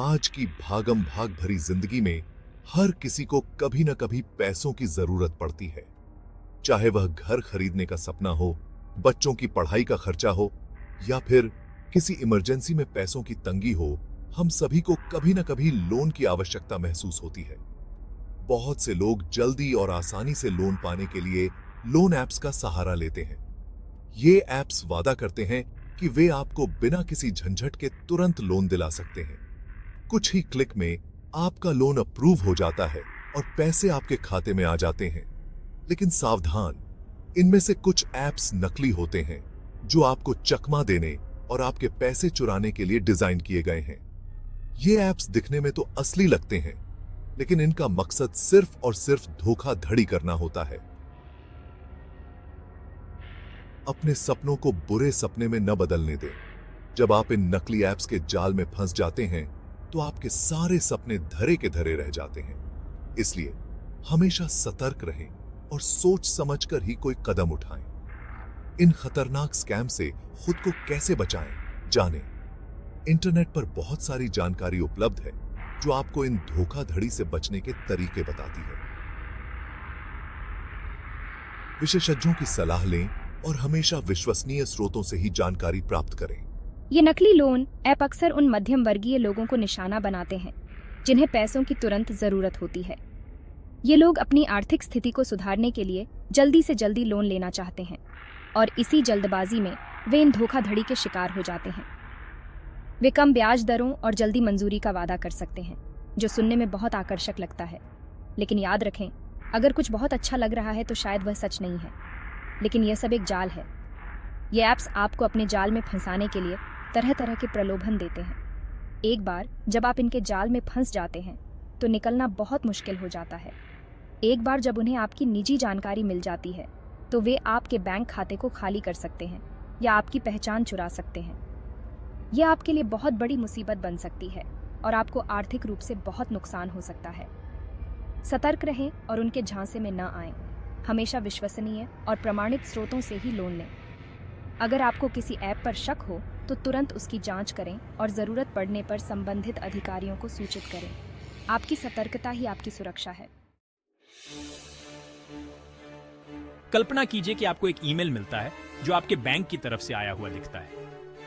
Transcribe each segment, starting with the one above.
आज की भागम भाग भरी जिंदगी में हर किसी को कभी न कभी पैसों की जरूरत पड़ती है। चाहे वह घर खरीदने का सपना हो, बच्चों की पढ़ाई का खर्चा हो या फिर किसी इमरजेंसी में पैसों की तंगी हो, हम सभी को कभी न कभी लोन की आवश्यकता महसूस होती है। बहुत से लोग जल्दी और आसानी से लोन पाने के लिए लोन ऐप्स का सहारा लेते हैं। ये ऐप्स वादा करते हैं कि वे आपको बिना किसी झंझट के तुरंत लोन दिला सकते हैं। कुछ ही क्लिक में आपका लोन अप्रूव हो जाता है और पैसे आपके खाते में आ जाते हैं। लेकिन सावधान, इनमें से कुछ ऐप्स नकली होते हैं जो आपको चकमा देने और आपके पैसे चुराने के लिए डिजाइन किए गए हैं। ये ऐप्स दिखने में तो असली लगते हैं, लेकिन इनका मकसद सिर्फ और सिर्फ धोखाधड़ी करना होता है। अपने सपनों को बुरे सपने में न बदलने दें। जब आप इन नकली ऐप्स के जाल में फंस जाते हैं तो आपके सारे सपने धरे के धरे रह जाते हैं। इसलिए हमेशा सतर्क रहें और सोच समझकर ही कोई कदम उठाएं। इन खतरनाक स्कैम से खुद को कैसे बचाएं, जानें। इंटरनेट पर बहुत सारी जानकारी उपलब्ध है जो आपको इन धोखाधड़ी से बचने के तरीके बताती है। विशेषज्ञों की सलाह लें और हमेशा विश्वसनीय स्रोतों से ही जानकारी प्राप्त करें। ये नकली लोन ऐप अक्सर उन मध्यम वर्गीय लोगों को निशाना बनाते हैं जिन्हें पैसों की तुरंत जरूरत होती है। ये लोग अपनी आर्थिक स्थिति को सुधारने के लिए जल्दी से जल्दी लोन लेना चाहते हैं और इसी जल्दबाजी में वे इन धोखाधड़ी के शिकार हो जाते हैं। वे कम ब्याज दरों और जल्दी मंजूरी का वादा कर सकते हैं, जो सुनने में बहुत आकर्षक लगता है। लेकिन याद रखें, अगर कुछ बहुत अच्छा लग रहा है तो शायद वह सच नहीं है, लेकिन यह सब एक जाल है। ये ऐप्स आपको अपने जाल में फंसाने के लिए तरह तरह के प्रलोभन देते हैं। एक बार जब आप इनके जाल में फंस जाते हैं तो निकलना बहुत मुश्किल हो जाता है। एक बार जब उन्हें आपकी निजी जानकारी मिल जाती है तो वे आपके बैंक खाते को खाली कर सकते हैं या आपकी पहचान चुरा सकते हैं। यह आपके लिए बहुत बड़ी मुसीबत बन सकती है और आपको आर्थिक रूप से बहुत नुकसान हो सकता है। सतर्क रहें और उनके झांसे में न आएं। हमेशा विश्वसनीय और प्रमाणित स्रोतों से ही लोन लें। अगर आपको किसी ऐप पर शक हो तो तुरंत उसकी जांच करें और ज़रूरत पड़ने पर संबंधित अधिकारियों को सूचित करें। आपकी सतर्कता ही आपकी सुरक्षा है। कल्पना कीजिए कि आपको एक ईमेल मिलता है जो आपके बैंक की तरफ से आया हुआ दिखता है।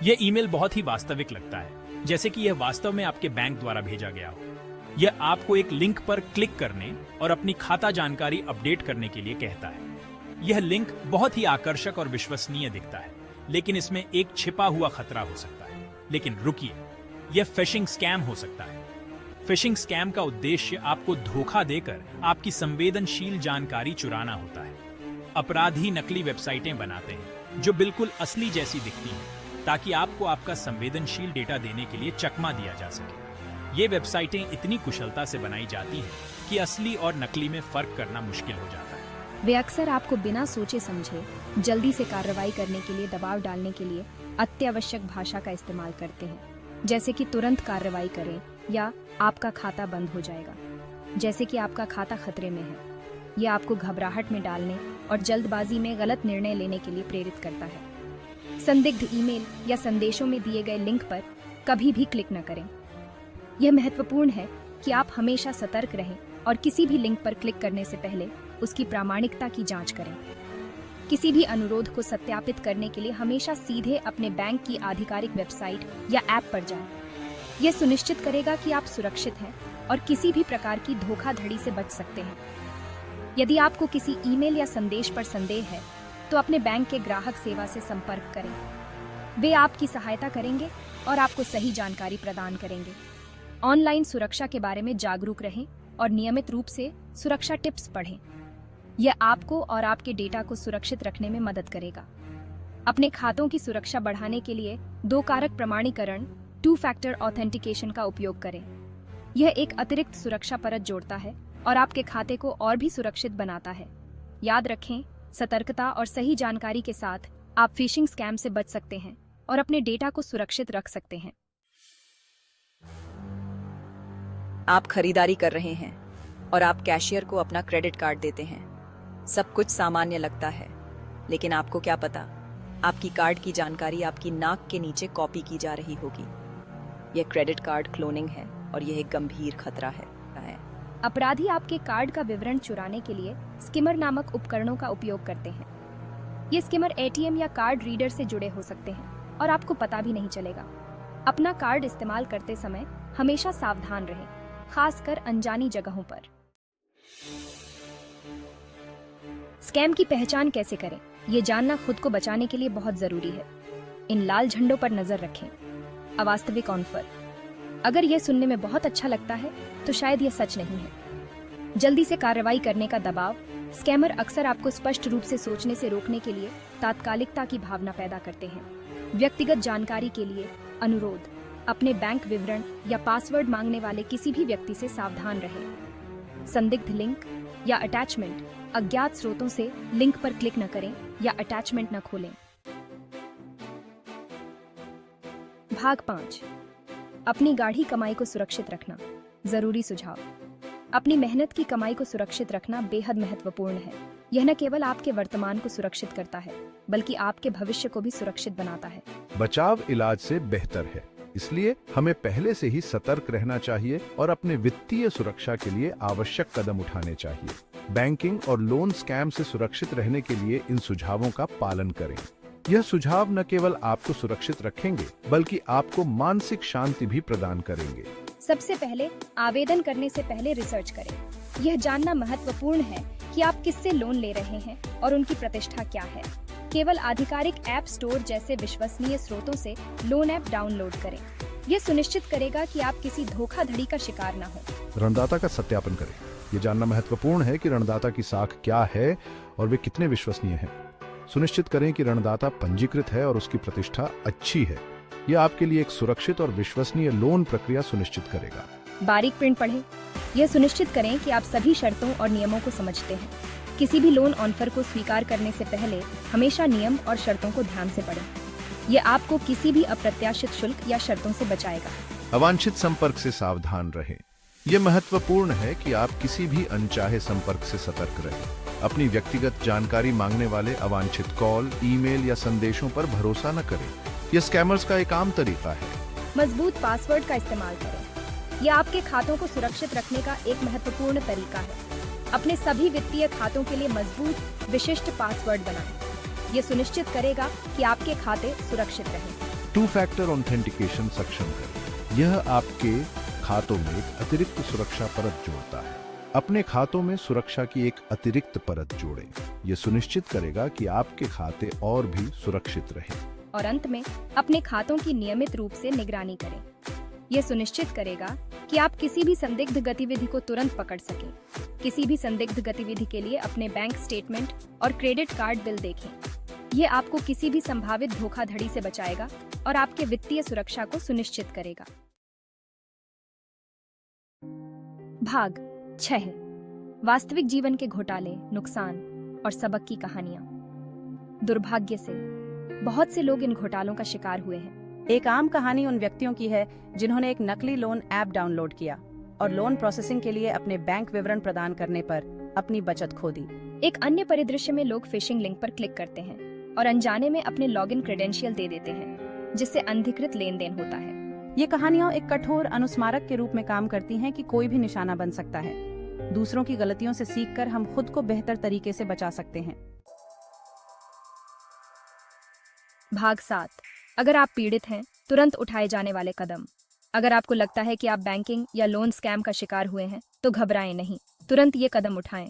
यह ईमेल बहुत ही वास्तविक लगता है, जैसे कि यह वास्तव में आपके बैंक द्वारा भेजा गया हो। यह आपको एक लिंक पर क्लिक करने और अपनी खाता जानकारी अपडेट करने के लिए कहता है। यह लिंक बहुत ही आकर्षक और विश्वसनीय दिखता है, लेकिन इसमें एक छिपा हुआ खतरा हो सकता है। लेकिन रुकिए, यह फिशिंग स्कैम हो सकता है। फिशिंग स्कैम का उद्देश्य आपको धोखा देकर आपकी संवेदनशील जानकारी चुराना होता है। अपराधी नकली वेबसाइटें बनाते हैं जो बिल्कुल असली जैसी दिखती हैं, ताकि आपको आपका संवेदनशील डेटा देने के लिए चकमा दिया जा सके। ये वेबसाइटें इतनी कुशलता से बनाई जाती हैं कि असली और नकली में फर्क करना मुश्किल हो जाता है। वे अक्सर आपको बिना सोचे समझे जल्दी से कार्रवाई करने के लिए दबाव डालने के लिए अत्यावश्यक भाषा का इस्तेमाल करते हैं, जैसे कि तुरंत कार्रवाई करें या आपका खाता बंद हो जाएगा, जैसे कि आपका खाता खतरे में है। यह आपको घबराहट में डालने और जल्दबाजी में गलत निर्णय लेने के लिए प्रेरित करता है। संदिग्ध ईमेल या संदेशों में दिए गए लिंक पर कभी भी क्लिक न करें। यह महत्वपूर्ण है कि आप हमेशा सतर्क रहें और किसी भी लिंक पर क्लिक करने से पहले उसकी प्रामाणिकता की जांच करें। किसी भी अनुरोध को सत्यापित करने के लिए हमेशा सीधे अपने बैंक की आधिकारिक वेबसाइट या ऐप पर जाएं। यह सुनिश्चित करेगा कि आप सुरक्षित हैं और किसी भी प्रकार की धोखाधड़ी से बच सकते हैं। यदि आपको किसी ईमेल या संदेश पर संदेह है तो अपने बैंक के ग्राहक सेवा से संपर्क करें। वे आपकी सहायता करेंगे और आपको सही जानकारी प्रदान करेंगे। ऑनलाइन सुरक्षा के बारे में जागरूक रहें और नियमित रूप से सुरक्षा टिप्स पढ़ें। यह आपको और आपके डेटा को सुरक्षित रखने में मदद करेगा। अपने खातों की सुरक्षा बढ़ाने के लिए 2 कारक प्रमाणीकरण 2 फैक्टर ऑथेंटिकेशन का उपयोग करें। यह एक अतिरिक्त सुरक्षा परत जोड़ता है और आपके खाते को और भी सुरक्षित बनाता है। याद रखें, सतर्कता और सही जानकारी के साथ आप फिशिंग स्कैम से बच सकते हैं और अपने डेटा को सुरक्षित रख सकते हैं। आप खरीदारी कर रहे हैं और आप कैशियर को अपना क्रेडिट कार्ड देते हैं। सब कुछ सामान्य लगता है, लेकिन आपको क्या पता, आपकी कार्ड की जानकारी आपकी नाक के नीचे कॉपी की जा रही होगी। यह क्रेडिट कार्ड क्लोनिंग है। और यह एक गंभीर खतरा है। अपराधी आपके कार्ड का विवरण चुराने के लिए स्किमर नामक उपकरणों का उपयोग करते हैं। ये स्किमर एटीएम या कार्ड रीडर से जुड़े हो सकते हैं और आपको पता भी नहीं चलेगा। अपना कार्ड इस्तेमाल करते समय हमेशा सावधान रहें, खासकर अनजानी जगहों पर। स्कैम की पहचान कैसे करें, ये जानना खुद को बचाने के लिए बहुत जरूरी है। इन लाल झंडों पर नजर रखें। अवास्तविक ऑफर। अगर यह सुनने में बहुत अच्छा लगता है तो शायद यह सच नहीं है। जल्दी से कार्रवाई करने का दबाव। स्कैमर अक्सर आपको स्पष्ट रूप से सोचने से रोकने के लिए तात्कालिकता की भावना पैदा करते हैं। व्यक्तिगत जानकारी के लिए अनुरोध। अपने बैंक विवरण या पासवर्ड मांगने वाले किसी भी व्यक्ति से सावधान रहें। संदिग्ध लिंक या अटैचमेंट। अज्ञात स्रोतों से लिंक पर क्लिक न करें या अटैचमेंट न खोलें। भाग 5। अपनी गाढ़ी कमाई को सुरक्षित रखना। जरूरी सुझाव। अपनी मेहनत की कमाई को सुरक्षित रखना बेहद महत्वपूर्ण है। यह न केवल आपके वर्तमान को सुरक्षित करता है, बल्कि आपके भविष्य को भी सुरक्षित बनाता है। बचाव इलाज से बेहतर है, इसलिए हमें पहले से ही सतर्क रहना चाहिए और अपने वित्तीय सुरक्षा के लिए आवश्यक कदम उठाने चाहिए। बैंकिंग और लोन स्कैम से सुरक्षित रहने के लिए इन सुझावों का पालन करें। यह सुझाव न केवल आपको सुरक्षित रखेंगे, बल्कि आपको मानसिक शांति भी प्रदान करेंगे। सबसे पहले आवेदन करने से पहले रिसर्च करें। यह जानना महत्वपूर्ण है कि आप किससे लोन ले रहे हैं और उनकी प्रतिष्ठा क्या है। केवल आधिकारिक ऐप स्टोर जैसे विश्वसनीय स्रोतों से लोन ऐप डाउनलोड करें। यह सुनिश्चित करेगा कि आप किसी धोखाधड़ी का शिकार न हो। ऋणदाता का सत्यापन करें। ये जानना महत्वपूर्ण है कि ऋणदाता की साख क्या है और वे कितने विश्वसनीय हैं। सुनिश्चित करें कि ऋणदाता पंजीकृत है और उसकी प्रतिष्ठा अच्छी है। यह आपके लिए एक सुरक्षित और विश्वसनीय लोन प्रक्रिया सुनिश्चित करेगा। बारीक प्रिंट पढ़ें। यह सुनिश्चित करें कि आप सभी शर्तों और नियमों को समझते हैं। किसी भी लोन ऑफर को स्वीकार करने से पहले हमेशा नियम और शर्तों को ध्यान से पढ़ें। यह आपको किसी भी अप्रत्याशित शुल्क या शर्तों से बचाएगा। अवांछित संपर्क से सावधान रहें। यह महत्वपूर्ण है कि आप किसी भी अनचाहे संपर्क से सतर्क रहें। अपनी व्यक्तिगत जानकारी मांगने वाले अवांछित कॉल, ईमेल या संदेशों पर भरोसा न करें। यह स्कैमर्स का एक आम तरीका है। मजबूत पासवर्ड का इस्तेमाल करें। यह आपके खातों को सुरक्षित रखने का एक महत्वपूर्ण तरीका है। अपने सभी वित्तीय खातों के लिए मजबूत विशिष्ट पासवर्ड बनाएं। यह सुनिश्चित करेगा कि आपके खाते सुरक्षित रहें। 2 फैक्टर ऑथेंटिकेशन सक्षम करें। यह आपके खातों में एक अतिरिक्त सुरक्षा परत जोड़ता है। अपने खातों में सुरक्षा की एक अतिरिक्त परत जोड़ें। यह सुनिश्चित करेगा कि आपके खाते और भी सुरक्षित रहें। और अंत में अपने खातों की नियमित रूप से निगरानी करें। यह सुनिश्चित करेगा कि आप किसी भी संदिग्ध गतिविधि को तुरंत पकड़ सकें। किसी भी संदिग्ध गतिविधि के लिए अपने बैंक स्टेटमेंट और क्रेडिट कार्ड बिल देखें। यह आपको किसी भी संभावित धोखाधड़ी से बचाएगा और आपके वित्तीय सुरक्षा को सुनिश्चित करेगा। भाग 6। वास्तविक जीवन के घोटाले, नुकसान और सबक की कहानियां। दुर्भाग्य से बहुत से लोग इन घोटालों का शिकार हुए हैं। एक आम कहानी उन व्यक्तियों की है जिन्होंने एक नकली लोन ऐप डाउनलोड किया और लोन प्रोसेसिंग के लिए अपने बैंक विवरण प्रदान करने पर अपनी बचत खो दी। एक अन्य परिदृश्य में लोग फिशिंग लिंक पर क्लिक करते हैं और अनजाने में अपने लॉगिन क्रेडेंशियल दे देते हैं, जिससे अनधिकृत लेन देन होता है। ये कहानियां एक कठोर अनुस्मारक के रूप में काम करती हैं कि कोई भी निशाना बन सकता है। दूसरों की गलतियों से सीखकर हम खुद को बेहतर तरीके से बचा सकते हैं। भाग 7। अगर आप पीड़ित हैं, तुरंत उठाए जाने वाले कदम। अगर आपको लगता है कि आप बैंकिंग या लोन स्कैम का शिकार हुए हैं, तो घबराएं नहीं, तुरंत ये कदम उठाएं।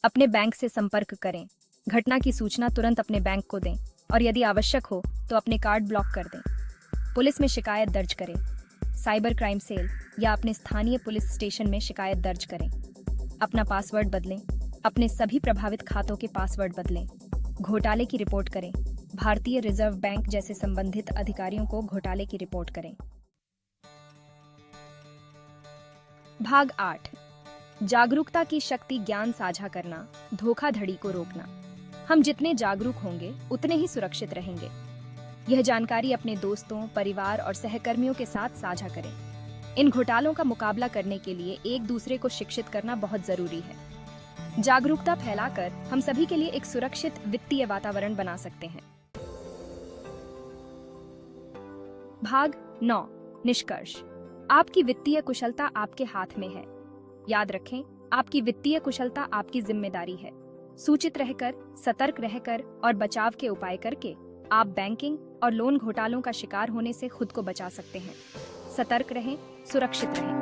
अपने बैंक से संपर्क करें। घटना की सूचना तुरंत अपने बैंक को दें और यदि आवश्यक हो तो अपने कार्ड ब्लॉक कर दें। पुलिस में शिकायत दर्ज करें। साइबर क्राइम सेल या अपने स्थानीय पुलिस स्टेशन में शिकायत दर्ज करें। अपना पासवर्ड बदलें। अपने सभी प्रभावित खातों के पासवर्ड बदलें। घोटाले की रिपोर्ट करें। भारतीय रिजर्व बैंक जैसे संबंधित अधिकारियों को घोटाले की रिपोर्ट करें। भाग 8। जागरूकता की शक्ति, ज्ञान साझा करना, धोखाधड़ी को रोकना। हम जितने जागरूक होंगे उतने ही सुरक्षित रहेंगे। यह जानकारी अपने दोस्तों, परिवार और सहकर्मियों के साथ साझा करें। इन घोटालों का मुकाबला करने के लिए एक दूसरे को शिक्षित करना बहुत जरूरी है। जागरूकता फैलाकर हम सभी के लिए एक सुरक्षित वित्तीय वातावरण बना सकते हैं। भाग 9। निष्कर्ष। आपकी वित्तीय कुशलता आपके हाथ में है। याद रखें, आपकी वित्तीय कुशलता आपकी जिम्मेदारी है। सूचित रहकर, सतर्क रहकर और बचाव के उपाय करके आप बैंकिंग और लोन घोटालों का शिकार होने से खुद को बचा सकते हैं। सतर्क रहें, सुरक्षित रहें।